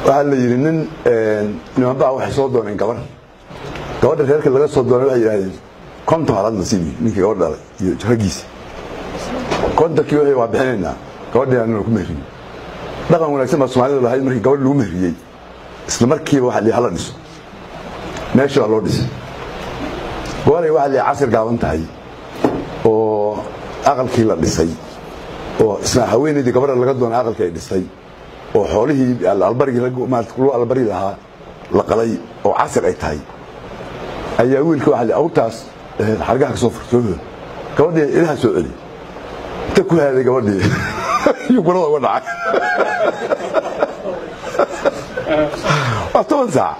waxa la yiri nin nimanba wax soo dooneen gabadha reerka laga soo doonay waxay yiraahdeen konto halad nasiibi ninkii gabadha iyo ragiisa konto kii waa bixinayna gabadha aan ku meerin dhaqan wanaagsan ma Soomaalidu lahayd markii gabadha lagu meeriyay isla markiiba waxa la halad dhiso meesha loo dhisay go'aanay waxa la casir gaaban tahay oo aqalkii la dhisay oo isna haweeneydii gabadha laga doonay aqalkii ay dhisay oo xoolihii albarigi loo albari lahaa la qalay oo casir ay tahay ayaa wiilka waxa la awtaas xargaha soo furtay gabadhii ilaha soo celi inta ku haaday gabadhii iyo gurada uga dhacay toban saac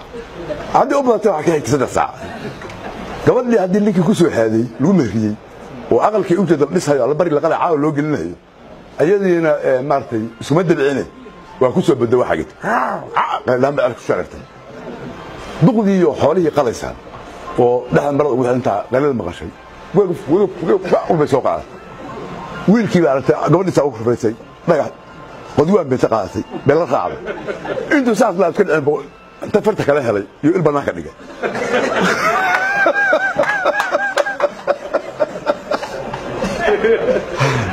haddii u badatay waxa ka xigtay 3 saac gabadhii haddii ninkii ku soo haaday lagu meeriyay oo aqalkii u jeedal dhisayo albari la qalay caawa loo gelinayo ayadiina maartay isuma dabciinay waa ku soo baday waxa gid lama arko sharafta duqdii iyo xoolihii qalaysan oo dhaxan marad ugu xinta qalad maqashay way soo qaaday wiilkii baa aragtay gabadhii saa u furfaysay dhagax qodwaan bay taqaasay beel la raacday intuu saas la iska dhicin inta farta kala helay iyo il banaan ka dhigay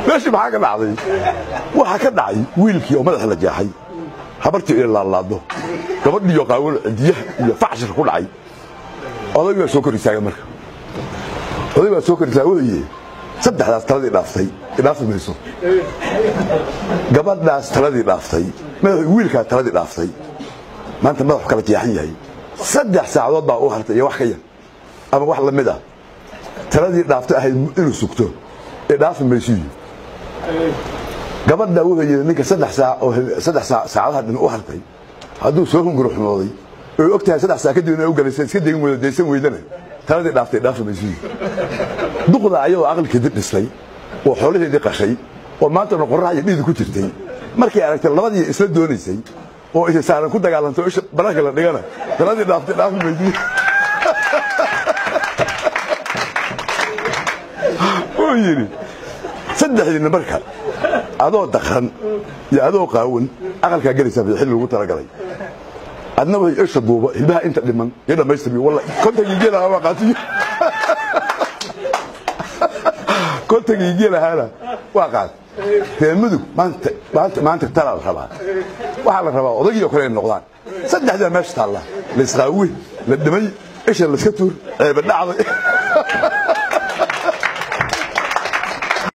meeshii maxaa ka dhacday waxa ka dhacay wiilkii oo madaxa la jeexay habartii ila laado gabadhii iyo qaawul cidiyaha iyo facshir ku dhacay odayga soo korisay marka odayga soo korisay weeye saddexdaas taladii dhaaftay mayso gabadhaas taladii dhaaftay wiilka taladii dhaaftay maanta madax kala jeexan yahay 3 saacadood baa u hartay wax ka yar ama wax la mid ah taladii dhaaftay ahay inuu sugto dhaaf mayso gabadha wuxuu yiri ninka 3 saac oo 3 saacadaha dhan u hartay hadduu soo hunguro xumooday oo ogtahay 3 saac kadib inay u galisay iska deegan wada deesan weydana taladii dhaaftay dhaaf mayso duqda ayuu aqalka dhisay oo xoolaheedii qashay oo maanta qorrax iyo dhid ku jirtay markii aragtay labadii isla doonaysay oo ay saaran ku dagaalanto isha baraha la dhigana taladii dhaaftay dhaaf mayso oo yiri saddexdii marka adoo daqran iyo adoo qaawan aqalka galaysa xil lagu talagalay adna way isha duuba ilbaha inta dhiman iyo dhameystirmi wallahi kontagii geelaha waa qaatiyo kontagii geelaha waa qaat teemadu maanta tala rabaa waxa la rabaa odagii kale noqdaan saddexda meesha taala la isqaawi la dhimay isha la iska tuur ee badhacday